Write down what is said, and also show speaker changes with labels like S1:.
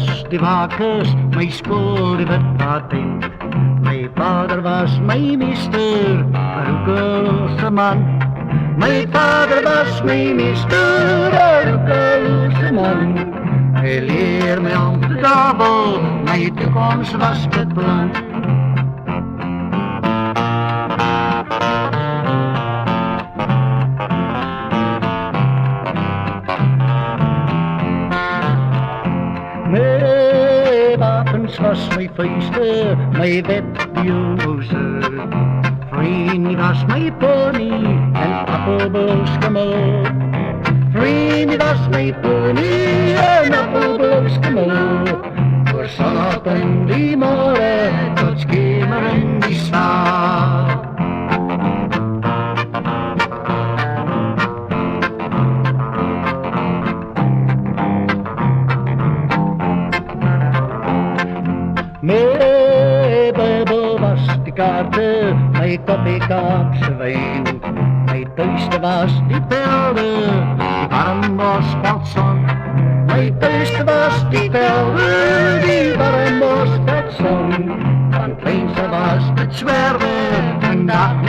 S1: was de wakers, my school die bedpatin. My vader was my meester, een roekeloze man. My vader was my meester, een roekeloze man. Hij leer mij om te tafel, mijn toekomst was bepland. Mijn wapens was mijn vuisten, mijn wetbioze. Vriend was mijn pony en appelblooskamel. Vriend was mijn pony en appelblooskamel. Voor zonop en die morgen tot schemer in die stad. Mijn Bijbel was de kaarten, mijn koppiekaapse wijn. Mijn thuiste was die velden, die warm was van zon. Mijn thuiste was die velden, die warm was van zon. Van kleinste was het zwerven, en dat